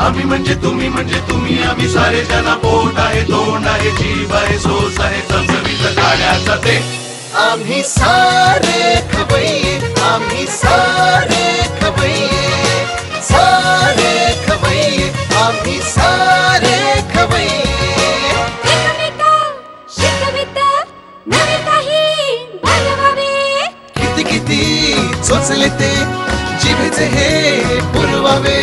आम्ही म्हणजे तुम्ही आम्ही सारे ज्यांना पोट आहे तोंड आहे जीभ आहे सोस आहे चमचमीत खाण्याचा ते आम्ही सारे खवय्ये आम्ही सारे खवय्ये सारे खवय्ये आम्ही सारे खवय्ये किती किती चोचले ते जिभेचे हे पुरवावे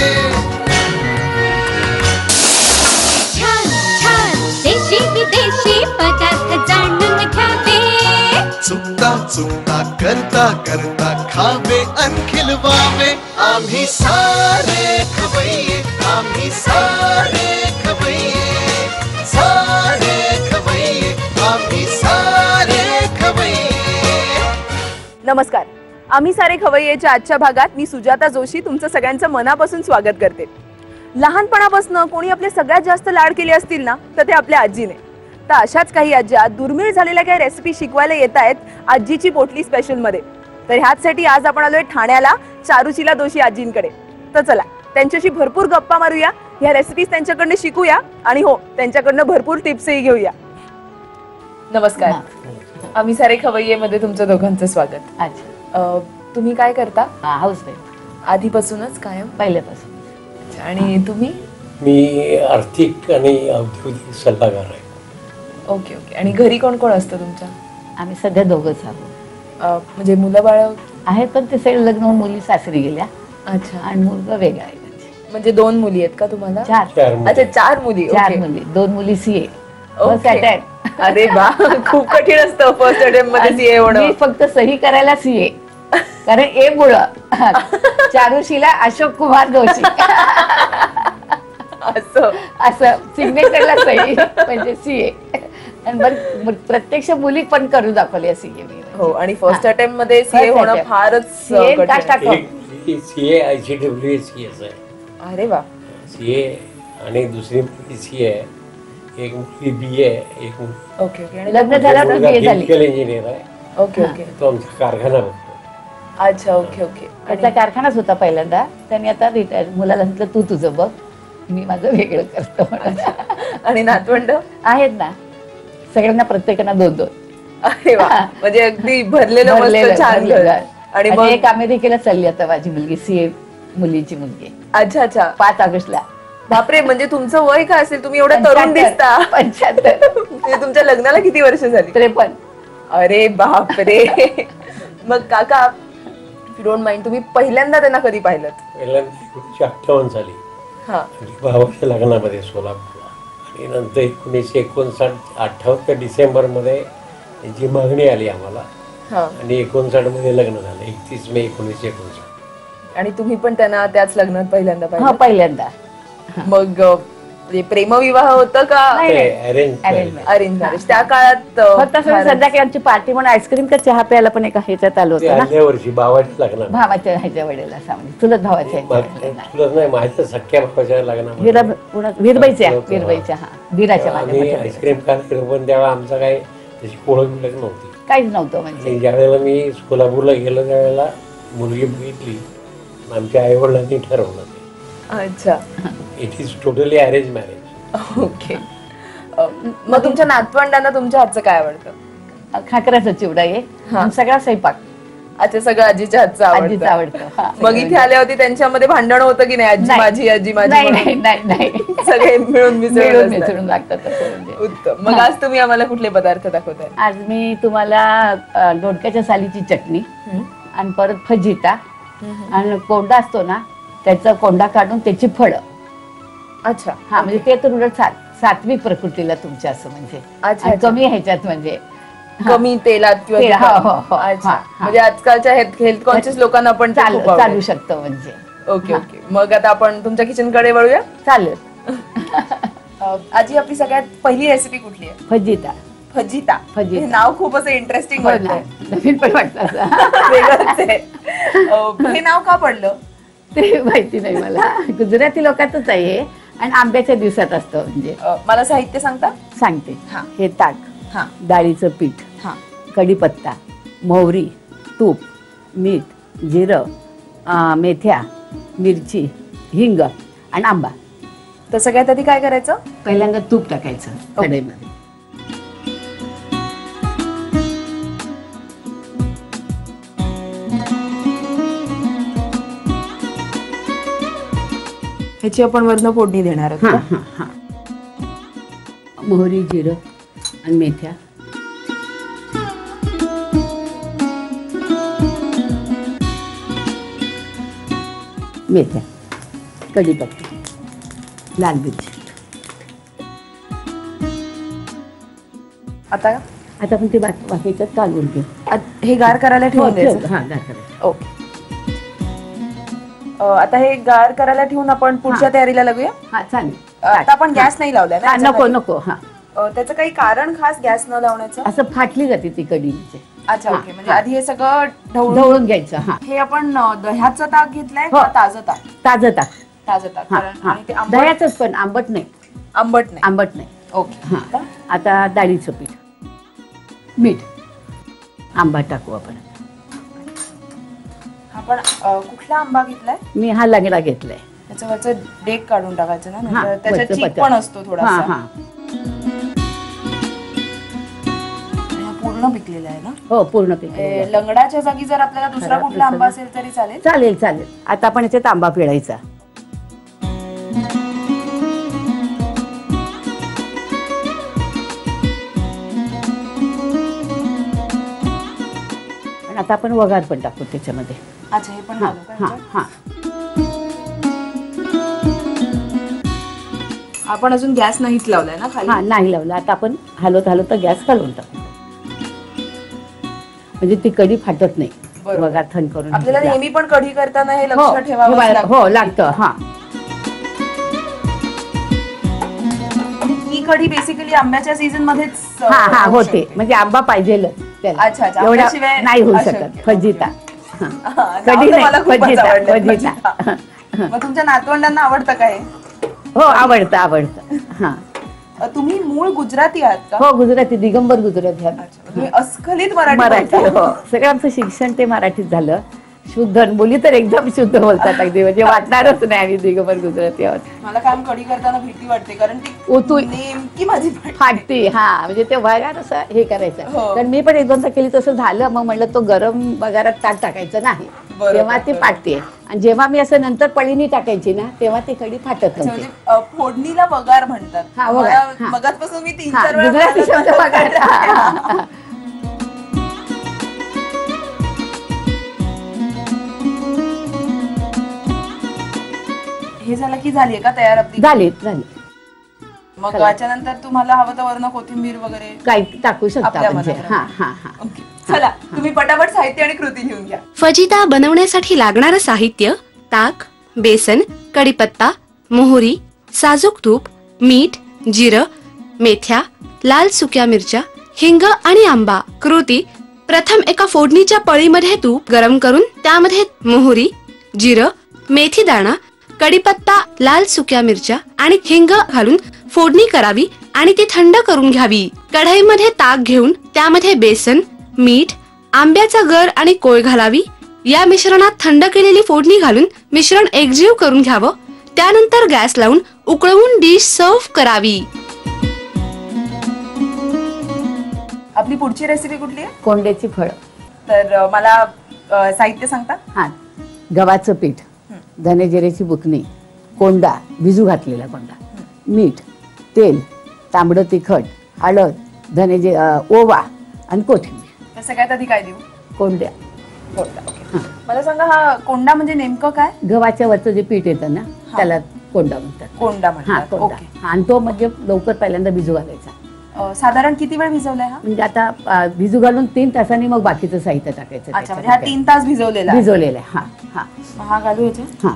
छान छान देशी विदेशी पदार्थ जाणून घ्यावे चुकता चुकता करता करता खावे अन खिलवावे आम्ही सारे खवय्ये आम्ही सारे खवय्ये सारे खवय्ये आम्ही सारे खवय्ये। नमस्कार, आम्ही सारे खवय्येच्या आजच्या भागात मी सुजाता जोशी तुमचं सगळ्यांचं मनापासून स्वागत करते। लहानपणापासून कोणी आपले सगळ्यात जास्त लाड केले असतील ना तर ते आपल्या आजीने। तर अशाच काही आज्या दुर्मिळ झालेल्या काही रेसिपी शिकवायला येत आहेत आजीची पोटली स्पेशल मध्ये। तर ह्याचसाठी आज आपण आलोय ठाण्याला चारुशीला दोशी आजींकडे। तर चला त्यांच्याशी भरपूर गप्पा मारूया, ह्या रेसिपीज त्यांच्याकडनं शिकूया आणि हो त्यांच्याकडनं भरपूर टिप्सही घेऊया। नमस्कार, आम्ही सारे खवय्ये मध्ये तुमचं दोघांचं स्वागत। अच्छा, तुम्ही काय करता? हाऊसवाईफ आधीपासूनच कायम? पहिल्यापासून। अच्छा, आणि तुम्ही? मी आर्थिक आणि औद्योगिक सल्लागार आहे। ओके ओके, आणि घरी कोण कोण असतं तुमच्या? आम्ही सध्या दोघंच आहोत। म्हणजे मुलं बाळ आहेत पण ते सगळे लग्न होऊन मुली सासरी गेल्या। अच्छा, आणि मुलगा वेगळा आहे म्हणजे 2 मुली आहेत का तुम्हाला? चार। अच्छा, 4 मुली। 4 मुली, 2 मुली सीए फर्स्ट अटेम्प्ट। अरे वा, खूप कठीण असतं फर्स्ट अटेम्प्ट मध्ये सीए होणं। मी फक्त सही करायला सीए, कारण ए मुळे चारुशीला अशोक कुमार दोशी असं असं सिग्नेचरला सही म्हणजे सीए। आणि बरं प्रत्यक्ष मुली पण करून दाखवली सीए मी। हो, आणि फर्स्ट अटेम्प्ट मध्ये सीए होणं फारच कठीण। सीए ICWSCS आहे। अरे वा, सीए आणि दुसरी मुलगी सीए आहे, एक मुलगी बीए आहे, एक मुलगी ओके ओके, आणि लग्न झाल्यावर बीए झाली। केमिकल इंजिनियर आहे। ओके ओके, तो आमचा कारखाना बघतो। अच्छा ओके ओके, त्याचा कारखानाच होता पहिल्यांदा, त्यांनी आता रिटायर मुलाला म्हटलं तू तुझं बघ, मी माझं वेगळं करतो। आणि नातवंड आहेत ना सगळ्यांना, प्रत्येकांना 2-2। अरे वा, म्हणजे अगदी भरलेलं मस्त छान घर। आणि मग एक अमेरिकेला चालली आता माझी मुलगी, सीए मुलीची मुलगी। अच्छा अच्छा, 5 ऑगस्टला। बापरे, म्हणजे तुमचं वय काय असेल? तुम्ही एवढं तरुण दिसता। 75। म्हणजे तुमच्या लग्नाला किती वर्ष झाली? 53। अरे बापरे। मग काका, इफ यू डोंट माइंड, तुम्ही पहिल्यांदा त्यांना कधी पाहिलं? पहिल्यांदा 1958 साली हा, भावाच्या लग्नामध्ये सोलापूरला, आणि नंतर 1958 डिसेंबरमध्ये जी मागणी आली आम्हाला, आणि 59 मध्ये लग्न झालं, 31 मे 1959। आणि तुम्ही पण त्यांना त्याच लग्नात पहिल्यांदा हा, पाहिलं? पहिल्यांदा। मग प्रेमविवाह होतं का अरेंज मॅरेज? त्या काळात फक्त संध्याकाळी आमची पार्टी म्हणून आईस्क्रीम का चहा प्यायला पण एका ह्याच्यात आलो होतं ना, त्या वर्षी भावाच्या लग्नात, भावाच्या ह्याच्या वेळेला सावली, चुलत भावाच्या तुला नाही माझ्या सख्या भावाच्या लग्नात वीरबाईच्या हा वीराच्या आईस्क्रीम खायला, पण त्यावेळेला आमचा काही त्याची ओळख बिळख नव्हती, काहीच नव्हतं। म्हणजे ज्या वेळेला मी सोलापूरला गेलो त्यावेळेला मुलगी बघितली, आमच्या आई वडिलांनी ठरवलं ते। अच्छा, it is totally arrange marriage. Okay, मग तुमच्या नातवंडांना तुमच्या हातचं काय आवडतं? खाकराचा चिवडा आहे, सगळा स्वयंपाक। अच्छा, सगळं आजीच्या हातचं आवडतं। मग इथे आल्यावरती त्यांच्यामध्ये भांडण होतं की नाही? आजी माझी, आजी माझी? नाही, सगळे मिळून मिसळून लागतात। उत्तम। मग आज तुम्ही आम्हाला कुठले पदार्थ दाखवताय? आज मी तुम्हाला दोडक्याच्या सालीची चटणी, आणि परत फजिता, आणि कोंडा असतो ना त्याचा कोंडा काढून त्याची फळं। अच्छा, हा, म्हणजे ते तर उलट सात्विक प्रकृतीला तुमच्या असं, म्हणजे कमी ह्याच्यात, म्हणजे कमी तेलात किंवा अच्छा, म्हणजे आजकालच्या हेल्थ कॉन्शियस लोकांना पण चालू शकतं म्हणजे। ओके ओके, मग आता आपण तुमच्या किचन कडे वळूया? चालेल। आजी, आपली सगळ्यात पहिली रेसिपी कुठली आहे? फजिता। फजिता, हे नाव खूप असं इंटरेस्टिंग वाटतंय, नवीन पण वाटलं। हे नाव का पडलं ते माहिती नाही मला, गुजराती लोकांतच आहे आणि आंब्याच्या दिवसात असतं। म्हणजे मला साहित्य सांगता? सांगते। हे ताक, डाळीचं पीठ, कढीपत्ता, मोहरी, तूप, मीठ, जिरं, मेथ्या, मिरची, हिंग आणि आंबा तर सगळ्यात आधी काय करायचं? पहिल्यांदा तूप टाकायचं कढईमध्ये. ह्याची आपण वरनं फोडणी देणार आहोत हा का? हा हा. मोहरी, जिरं आणि मेथ्या. मेथ्या, कढीपत्ता, लाल मिरची. आता आता आपण ते बाकीच्यात काढून घेऊ. हे गार करायला ठेवून द्यायचं. हा, गार करायचं. ओके. आता हे गार करायला ठेवून आपण पुढच्या तयारीला लागूया. हा चालेल. आता आपण गॅस नाही लावलाय ना? नको नको. हा, त्याचं काही कारण खास गॅस न लावण्याचं? असं फाटली जाते ती कढी. अच्छा, ओके. म्हणजे आधी हे सगळं ढवळून घ्यायचं. हा, हे आपण दह्याचं ताक घेतलंय हो. का ताजं ताक? ताजं ताक. ताजं ताक. हा कारण- हा. आणि ते दह्याचंच, पण आंबट नाही. आंबट नाही. आंबट नाही. ओके. हा. आता डाळीचं पीठ, मीठ, आंबा टाकू आपण. आपण कुठला आंबा घेतलाय? मी हा लंगडा घेतलाय. त्याचं वरचं डेक काढून टाकायचं ना, हा, नाहीतर त्याच्यात वरचं चीक पत्तर. पण असतो हा थोडासा. हा. आणि हा पूर्ण पिकलेला आहे ना? हो, पूर्ण पीठ. लंगडाच्या जागी जर आपल्याला दुसरा कुठला आंबा असेल तरी चालेल? चालेल चालेल. आता आपण याच्यात आंबा पिळायचा. आणि आता आपण वघार पण टाकू त्याच्यामध्ये. अच्छा, हे पण हा घालू का हा ह्याच्यात? हा. आपण अजून गॅस नाहीच लावलाय ना खाली? हा, नाही लावला. आता आपण हलवत हलवत गॅस घालून टाकू, म्हणजे ती कढी फाटत नाही. बरोबर. वघार थंड करून आपल्याला घेतला. नेहमी पण कढी करताना हे हो, लक्ष ठेवावं हो लागतं. हा, ही कढी बेसिकली आंब्याच्या सीझन मध्येच हा हा होऊ होते. शकते. म्हणजे आंबा पाहिजेल त्याला. अच्छा, अच्छा. एवढ्या आंब्याशिवाय नाही होऊ अशक्य. शकत. फजिता. हा, नाव कढी तर मला नाही, खूपच फजिता. आवडलं, फजिता. फजिता. मग तुमच्या नातवंडांना आवडतं का हे? हो, आवडतं आवडतं. हा. तुम्ही मूळ गुजराती आहात का? हो, गुजराती, दिगंबर गुजराती. अच्छा, तुम्ही अस्खलित मराठी मराठी. बोलता. हो, सगळं आमचं शिक्षण ते मराठीत झालं. शुद्ध, बोली तर एकदम शुद्ध बोलतात अगदी. म्हणजे वाटणारच नाही आम्ही दिगंबर गुजराती आहोत. मला काम कढी करताना भीती वाटते, कारण ती ओतू नेमकी माझी फाटते. हा, म्हणजे ते वघार असं हे करायचं. हो. तर मी पण एक दोनदा केली, तसं झालं. मग म्हणलं तो गरम वघारात ताक टाकायचं नाही, बरोबर, तेव्हा ती बरोबर. फाटते. आणि जेव्हा मी असं नंतर पळीनी टाकायची ना, तेव्हा ती कढी फाटत अच्छा, नव्हती. म्हणजे फोडणीला वगार म्हणतात. हा, वगार. मला हा. मगाचपासून मी 3-4 हा, वेळा गुजराती म्हणायला शब्द वघार. हे झालं की झाली का तयार आपली? झाली झाली. मग चला. त्याच्यानंतर तुम्हाला हवं तर वरण कोथिंबीर वगैरे काय टाकू शकता आपल्या म्हणजे. मनाप्रमाणे. हा हा हा. ओके. चला, तुम्ही पटापट साहित्य आणि कृती घेऊन घ्या. फजिता बनवण्यासाठी लागणारं साहित्य: ताक, बेसन, कढीपत्ता, मोहरी, साजूक तूप, मीठ, जिरं, मेथ्या, लाल सुक्या मिरच्या, हिंग आणि आंबा. कृती: प्रथम एका फोडणीच्या पळीमध्ये तूप गरम करून त्यामध्ये मोहरी, जिरं, मेथी दाणा, कढीपत्ता, लाल सुक्या मिरच्या आणि हिंग घालून फोडणी करावी आणि ती थंड करून घ्यावी. कढईमध्ये ताक घेऊन त्यामध्ये बेसन, मीठ, आंब्याचा गर आणि कोळ घालावी. या मिश्रणात थंड केलेली फोडणी घालून मिश्रण एकजीव करून घ्यावं. त्यानंतर गॅस लावून उकळवून डिश सर्व्ह करावी. आपली पुढची रेसिपी कुठली आहे? कोंड्याची फळं. तर मला साहित्य सांगता? हा, गव्हाचं पीठ, धने जिऱ्याची बुकणी, कोंडा, भिजू घातलेला कोंडा, मीठ, तेल, तांबडं तिखट, हळद, धने ओवा आणि कोथिंबीर. तर सगळ्यात आधी काय देऊ? कोंड्या. कोंडा. ओके. मला सांगा, हा कोंडा म्हणजे नेमकं काय? गव्हाच्या वरचं जे पीठ येतं ना, त्याला कोंडा म्हणतात. कोंडा हा, म्हणतात. कोंडा. ओके. हा, आणि तो म्हणजे लवकर पहिल्यांदा भिजू घालायचा. साधारण किती वेळ भिजवलाय हा? म्हणजे आता भिजू घालून 3 तासांनी मग बाकीचं साहित्य टाकायचं. अच्छा, म्हणजे हा 3 तास भिजवलेला आहे. भिजवलेला आहे. हा हा मग हा घालू याच्यात? हा.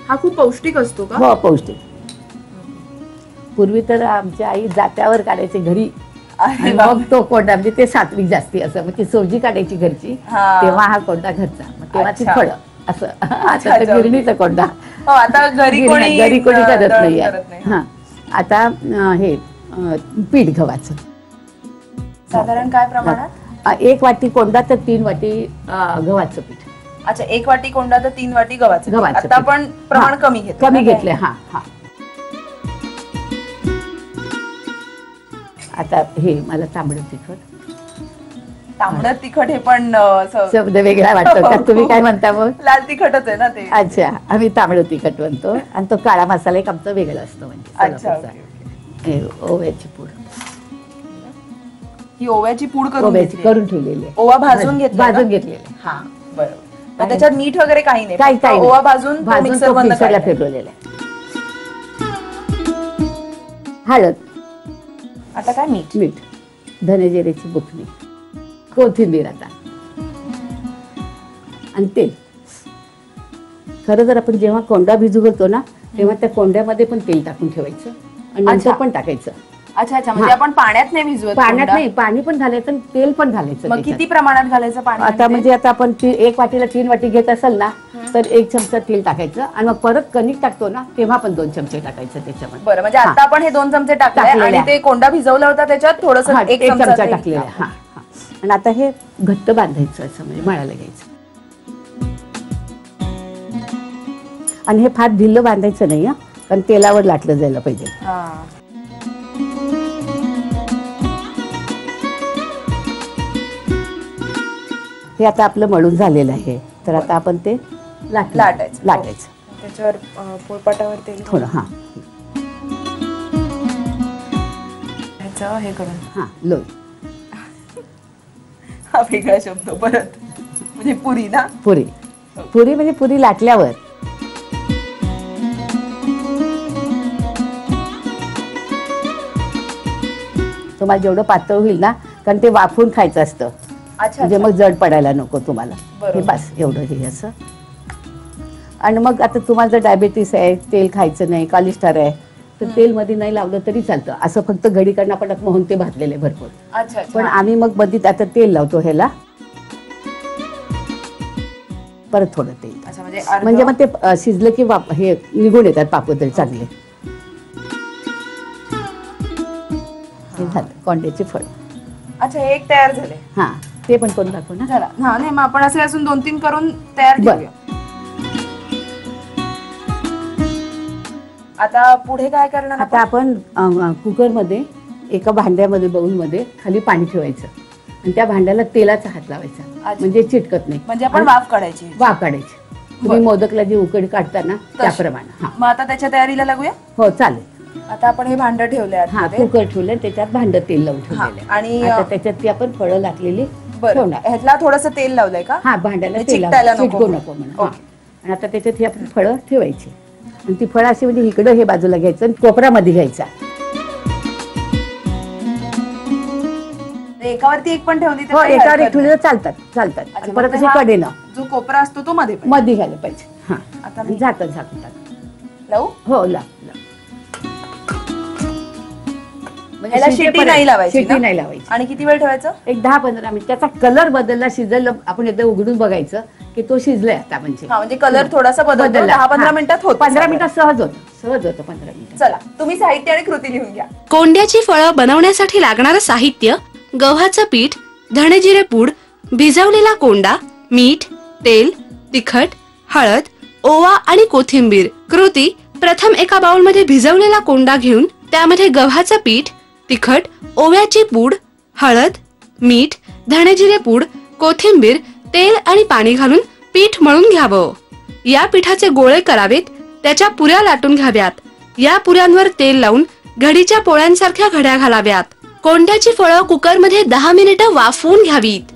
हा खूप पौष्टिक असतो का? हो, पौष्टिक. पूर्वी तर आमच्या आई जात्यावर काढायचे घरी, अरे आणि मग तो कोंडा, म्हणजे ते सात्विक जास्ती असं, मग ती सोजी काढायची घरची, हा. तेव्हा हा कोंडा घरचा, मग तेव्हा ती अच्छा. फळं असं. आता अच्छा. तर गिरणीचा कोंडा. हो, आता घरी कोणी घरी कोणी करत दळण नाही. करत नाही. हा. आता हे पीठ गव्हाचं साधारण काय प्रमाणात? 1 वाटी कोंडा तर 3 वाटी गव्हाचं पीठ. अच्छा, 1 वाटी कोंडा तर 3 वाटी गव्हाचं पीठ. गव्हाचं आता पीठ. आपण प्रमाण हा, कमी घेतो कमी ना काय? घेतले. हा हा. आता हे मला तांबडं तिखट. तांबडं तिखट हे पण असं शब्द वेगळा वाटतो का? तुम्ही काय म्हणता मग? लाल तिखटच आहे ना ते. अच्छा, आम्ही तांबडं तिखट म्हणतो आणि तो काळा मसाला एक आमचा वेगळा असतो म्हणजे अच्छा, सोलापूरचा. Okay, okay. हे ओव्याची पूड. ही ओव्याची पूड करून ओव्याची घेतली. करून ठेवलेली आहे. ओवा भाजून घेतला भाजून घेतलेले. हा, बरोबर. तर त्याच्यात मीठ वगैरे काही नाही, काही फक्त काही ओवा भाजून तो भाजून मिक्सर तो मधनं मिक्सरला काढलाय. फिरवलेला आहे. हळद, आता काय मीठ. मीठ, धनेजिऱ्याची बुकणी, कोथिंबीर आता आणि तेल. खरं जर आपण जेव्हा कोंडा भिजू घालतो ना तेव्हा त्या कोंड्यामध्ये पण तेल टाकून ठेवायचं आणि नंतर अच्छा. पण टाकायचं. अच्छा अच्छा, म्हणजे हा. आपण पाण्यात नाही भिजवत पाण्यात कोंडा? नाही, पाणी पण घालायचं आणि तेल पण घालायचं मग त्याच्यात. किती प्रमाणात घालायचं पाणी? आता म्हणजे आता आपण 1 वाटीला 3 वाटी घेत असेल ना तर 1 चमचा तेल टाकायचं आणि मग परत कणिक टाकतो ना तेव्हा पण 2 चमचे टाकायचं त्याच्यामध्ये. बरं, म्हणजे हा. आता आपण हे 2 चमचे टाकले टाकलेले आणि आहे. ते कोंडा भिजवला होता त्याच्यात थोडस हा, 1 एक चमचा तेल टाकलेला आहे. हा हा. आणि आता हे घट्ट बांधायचं असं म्हणजे मळायला घ्यायचं. आणि हे फार ढिल्लं बांधायचं नाही हा, कारण तेलावर लाटलं जायला पाहिजे. हा. हे आता आपलं मळून झालेलं आहे तर आता आपण ते लाटायचं. लाटायचं त्याच्यावर पोळपाटावर तेल थोडं. हा घ्यायचं, हे करून. हा लोई. हा वेगळा शब्द परत, म्हणजे पुरी ना. पुरी. पुरी म्हणजे पुरी लाटल्यावर. तुम्हाला जेवढं पातळ होईल ना कारण ते वाफून खायचं असतं अच्छा, म्हणजे मग जड पडायला नको तुम्हाला. बरोबर. हे बस एवढं हे असं. आणि मग आता तुम्हाला जर डायबेटीस आहे, तेल खायचं नाही, कोलेस्ट्रॉल आहे तर तेल मध्ये नाही लावलं तरी चालतं. असं फक्त घडीकडनं आपण मोहन ते भाजलेले भरपूर. अच्छा अच्छा. पण आम्ही मग बदीत आता तेल लावतो ह्याला. परत थोडं तेल. अच्छा, म्हणजे म्हणजे मग ते शिजलं की हे निघून येतात पापड चांगले. हे झालं कोंड्याचे फळ. अच्छा, हे एक तयार झाले. हा, ते पण करून दाखव ना. चला. हा नाही, मग आपण असे अजून 2-3 करून तयार बरं. करूया. आता पुढे काय करणार आता आपण कुकरमध्ये एका भांड्यामध्ये बाउलमध्ये खाली पाणी ठेवायचं आणि त्या भांड्याला तेलाचा हात लावायचा अच्छा. म्हणजे चिटकत नाही. म्हणजे आपण वाफ काढायची. वाफ काढायची. तुम्ही मोदकला जी उकडी काढता ना त्याप्रमाणे. हा मग आता त्याच्या तयारीला लागूया. हो चालेल. आता आपण हे भांड ठेवलंय हा, आतमध्ये. कुकर ठेवलंय त्याच्यात भांड तेल लावून ठेवलेलं आहे. आणि आता त्याच्यात ती आपण फळं घातलेली बरं, ठेवणार. ह्यातला थोडस तेल लावलंय का? हा, भांड्याला म्हणजे तेल चिकटायला नको चिटकू म्हणून. नको म्हणून. हा. आणि आता त्याच्यात ही आपण फळं ठेवायची आणि ती फळं अशी म्हणजे इकडं हे बाजूला घ्यायचं आणि कोपरामध्ये घ्यायचा. एकावरती एक पण ठेवली तर हो, काही एकावर हरकत एक नाही. ठेवलं चालतात चालतात. अच्छा, आणि मग परत ते असे हा कडेनं जो कोपरा असतो तो मध्ये पाहिजे. मध्ये घायला पाहिजे. हा, आता आणि झाकण झाकून टाक. लावू. हो लाव. म्हणजे ह्याला शिटी नाही लावायची शिटी ना? नाही लावायची. आणि किती वेळ ठेवायचं? एक 10-15 मिनिट. त्याचा कलर बदलला, शिजलं, आपण एकदा उघडून बघायचं की तो शिजलाय आता म्हणजे. हा, म्हणजे कलर थोडासा बदलतो. 10-15 मिनिटात होत. 15 मिनिटात सहज होतं. सहज होतं 15 मिनिटात. चला, तुम्ही साहित्य आणि कृती लिहून घ्या. कोंड्याची फळं बनवण्यासाठी लागणारं साहित्य: गव्हाचं पीठ, धणेजिरे पूड, भिजवलेला कोंडा, मीठ, तेल, तिखट, हळद, ओवा आणि कोथिंबीर. कृती: प्रथम एका बाउलमध्ये भिजवलेला कोंडा घेऊन त्यामध्ये गव्हाचं पीठ, तिखट, ओव्याची पूड, हळद, मीठ, धणेजिरे पूड, कोथिंबीर, तेल आणि पाणी घालून पीठ मळून घ्यावं. या पिठाचे गोळे करावेत. त्याच्या पुऱ्या लाटून घ्याव्यात. या पुऱ्यांवर तेल लावून घडीच्या पोळ्यांसारख्या घड्या घालाव्यात. कोंड्याची फळं कुकरमध्ये 10 मिनिटं वाफवून घ्यावीत.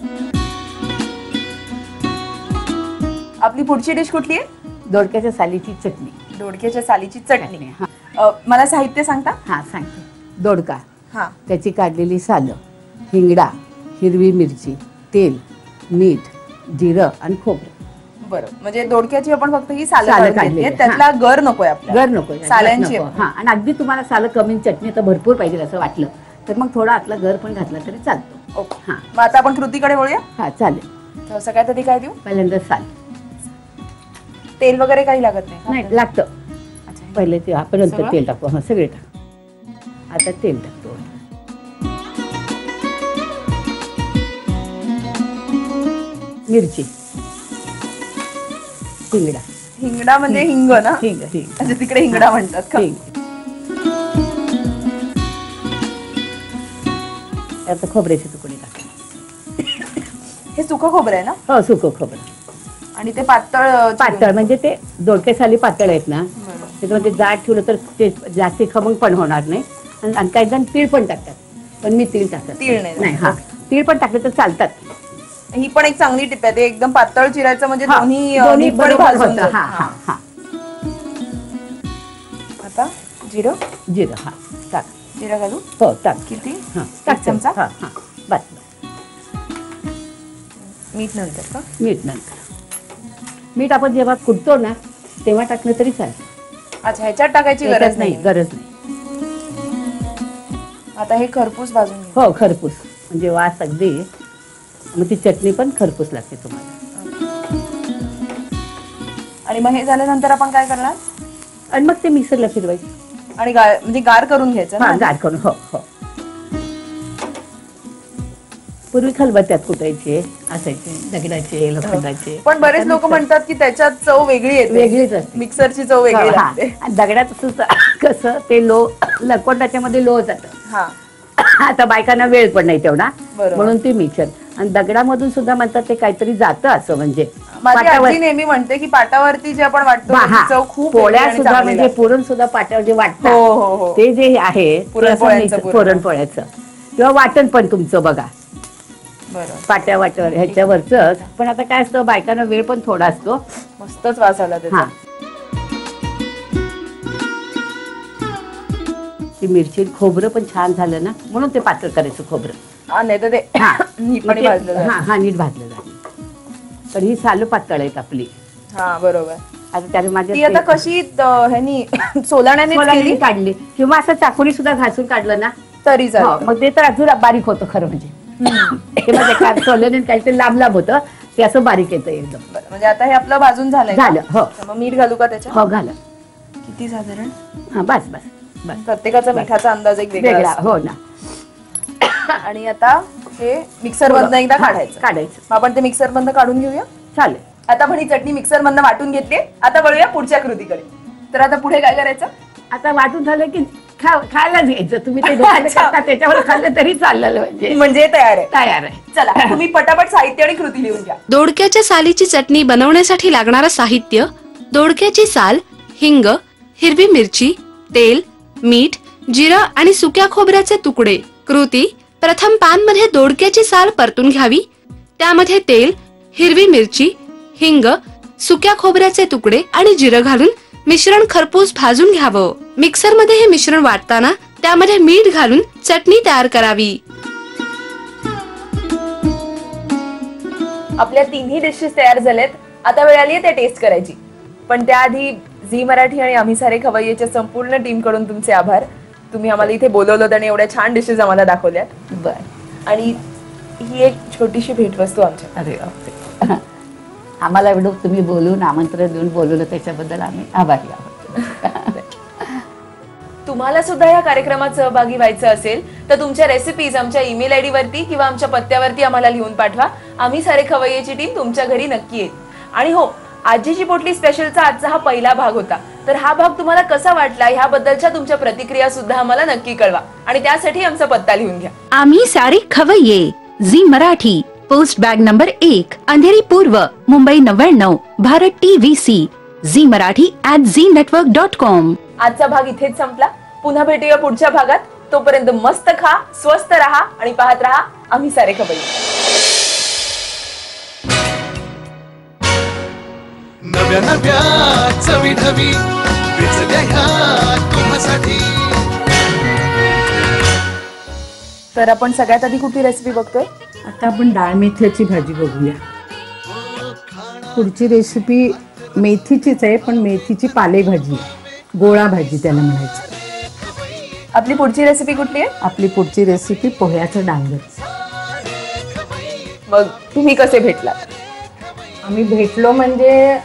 आपली पुढची डिश कुठली आहे? दोडक्याच्या सालीची चटणी. दोडक्याच्या सालीची चटणी. हा. मला साहित्य सांगता? हा सांगते. दोडका, हा, त्याची काढलेली सालं, हिंगडा, हिरवी मिरची, तेल, मीठ, जिरं आणि खोबरं. बरं. म्हणजे दोडक्याची आपण फक्त ही सालं सालं काढून काढलेली घेतली. आहे. त्यातला गर नकोय आपल्याला. गर नको, साल्यांची आहे. हा. आणि अगदी तुम्हाला सालं कमी, चटणी तर भरपूर पाहिजे असं वाटलं तर मग थोडा आतला गर पण घातला तरी चालतो. ओके. हा मग आता आपण कृतीकडे वळूया. हा चालेल. तर सगळ्यात आधी काय देऊ? पहिल्यांदा साल. तेल वगैरे काही लागत नाही का? नाही लागतं. अच्छा. पहिले ते आपण नंतर सगळं? तेल टाकू. हा सगळे टाक. आता तेल टाकतो. मिरची, हिंगडा. हिंगडा म्हणजे हिंग ना? हिंग हिंग अच्छा, तिकडे हिंगडा म्हणतात का? हिंग. आता खोबऱ्याची तुकडे टाका. हे सुकं खोबरं आहे ना? हो, सुकं खोबरं. आणि ते पातळ पातळ म्हणजे ते दोडके साली पातळ आहेत ना, त्याच्यामध्ये जाड ठेवलं तर ते जास्ती खमंग पण होणार नाही. आणि काही जण तीळ पण टाकतात, पण मी तीळ टाकतात. तीळ नाही. हा, तीळ पण टाकले तर चालतात. ही पण एक चांगली टिप आहे. ते एकदम पातळ चिरायचं म्हणजे हा, दोन्ही दोन्ही पण बरोबर भाजून होतं. जातं. हा हा हा. आता जिरं जिरं टाक. जिरं घालू? हो टाक. किती? हा, एक चमचा? हा हा, बस. मीठ नंतर का? मीठ नंतर. मीठ आपण जेव्हा कुटतो ना तेव्हा टाकलं तरी चालेल. अच्छा, ह्याच्यात टाकायची गरज नाही. गरज नाही. आता हे खरपूस भाजून घेऊ. हो, खरपूस म्हणजे वास अगदी. मग ती चटणी पण खरपूस लागते तुम्हाला. आणि मग हे झाल्यानंतर आपण काय करणार? आणि मग ते मिक्सरला फिरवायचं आणि म्हणजे गार करून घ्यायचं हा, ना? गार करून. हो हो. पूर्वी खलबत्त्यात कुटायचे असायचे, दगडाचे, लोखंडाचे. पण बरेच लोक म्हणतात की त्याच्यात चव वेगळी येते. वेगळीच असते. मिक्सरची चव वेगळी हा, लागते. आणि दगडात कसं ते लोखंडाच्या मध्ये लो जातं. हा, आता बायकांना वेळ पण नाही तेवढा, बरोबर. म्हणून ते मिक्सर. आणि दगडामधून सुद्धा म्हणतात ते काहीतरी जातं असं, म्हणजे माझी पाटावर. आजी नेहमी म्हणते की पाटावरती जे आपण वाटतो हा, त्याची चव खूप वेगळी पोळ्या आणि सुद्धा चांगली म्हणजे लागते. पुरण सुद्धा पाट्यावर जे हो, वाटतं हो, हो. ते जे आहे ते असं पुरणपोळ्यांचं नाही, पुरण. पुरणपोळ्याचं किंवा वाटण पण तुमचं बघा बरोबर. पाट्या वाट्यावर ह्याच्यावरच. पण आता काय असतं, बायकांना वेळ पण थोडा असतो. मस्तच वास आला त्याचा. हा, ती मिरची खोबरं पण छान झालं ना, म्हणून ते पातळ करायचं खोबरं. हा, नाही तर ते हा, नीट मग पण ते- भाजलं जातं. हा हा, नीट भाजलं जातं. तर ही सालं पातळ आहेत आपली. हा, बरोबर. आता त्याने ती आता माझ्या कशी ह्यानी सोलाण्याने केली काढली किंवा असं चाकूनी सुद्धा घासून काढलं ना, तरी हो, चालेल. मग ते तर अजून बारीक होतं खरं म्हणजे. हे माझ्या काय सोल्याने काहीतरी लांब लांब होतं, ते असं बारीक येतं एकदम. बरं, म्हणजे आता हे आपलं भाजून झालंय का? झालं, हो. तर मग मीठ घालू का त्याच्यात? हो, घाला. किती साधारण? हा, बस बस बस. प्रत्येकाचा मिठाचा अंदाज एक वेगळा वेगळा, असतो. हो ना. आणि आता हे मिक्सर बंद एकदा हा, काढायचं. काढायचं. मग आपण ते मिक्सर बंद काढून घेऊया. चालेल. आता पण ही चटणी मिक्सर मधनं वाटून घेतली. आता वळूया पुढच्या कृतीकडे. तर आता पुढे काय करायचं? आता वाटून झालं की खायलाच घ्यायचं. तुम्ही ते धोकाने करता त्याच्यावर खाल्लं तरी चाललं, म्हणजे तयार आहे. तयार आहे. चला, तुम्ही पटापट साहित्य आणि कृती लिहून घ्या. दोडक्याच्या सालीची चटणी बनवण्यासाठी लागणारं साहित्य: दोडक्याची साल, हिंग, हिरवी मिरची, तेल, मीठ, जिरं आणि सुक्या खोबऱ्याचे तुकडे. कृती: प्रथम पॅन मध्ये दोडक्याची साल परतून घ्यावी. त्यामध्ये तेल, हिरवी मिरची, हिंग, सुक्या खोबऱ्याचे तुकडे आणि जिरं घालून मिश्रण खरपूस भाजून घ्यावं. मिक्सर मध्ये हे मिश्रण वाटताना त्यामध्ये मीठ घालून चटणी तयार करावी. आपल्या तिन्ही डिशेस तयार झालेत. आता वेळ आली आहे त्या टेस्ट करायची. पण त्याआधी झी मराठी आणि आम्ही सारे खवय्येच्या संपूर्ण टीम कडून तुमचे आभार. तुम्ही आम्हाला इथे बोलवलं आणि एवढ्या छान डिशेस आम्हाला दाखवल्यात. बर. आणि ही एक छोटीशी भेटवस्तू आमच्या. अरे बापरे. आम्हाला एवढं तुम्ही बोलून आमंत्रण देऊन बोलवलं त्याच्याबद्दल आम्ही आभारी आहोत. तुम्हाला सुद्धा या कार्यक्रमात सहभागी व्हायचं असेल तर तुमच्या रेसिपीज आमच्या ईमेल आयडी वरती किंवा आमच्या पत्त्यावरती आम्हाला लिहून पाठवा. आम्ही सारे खवय्येची टीम तुमच्या घरी नक्की येईल. आणि हो, आजीची पोटली स्पेशलचा आजचा हा पहिला भाग होता. तर हा भाग तुम्हाला कसा वाटला ह्याबद्दलच्या तुमच्या प्रतिक्रिया सुद्धा आम्हाला नक्की कळवा. आणि त्यासाठी आमचा पत्ता लिहून घ्या. आम्ही सारे खवय्ये, Zee Marathi, post bag number 1, Andheri पूर्व, Mumbai 99, Bharat TVC, Zee Marathi @znetwork.com. आजचा भाग इथेच संपला. पुन्हा भेटूया पुढच्या भागात. तोपर्यंत मस्त खा, स्वस्त रहा आणि पाहत रहा आम्ही सारे खवय्ये. नव्या नव्या चवी ढवी वेचल्या ह्या तुम्हासाठी. तर आपण सगळ्यात आधी कुठली रेसिपी बघतोय? आता आपण डाळ मेथीची भाजी बघूया. पुढची रेसिपी मेथीचीच आहे, पण मेथीची पालेभाजी, गोळा भाजी त्याला म्हणायचं. आपली पुढची रेसिपी कुठली आहे? आपली पुढची रेसिपी पोह्याचं डांगर. मग तुम्ही कसे भेटलात? आम्ही भेटलो म्हणजे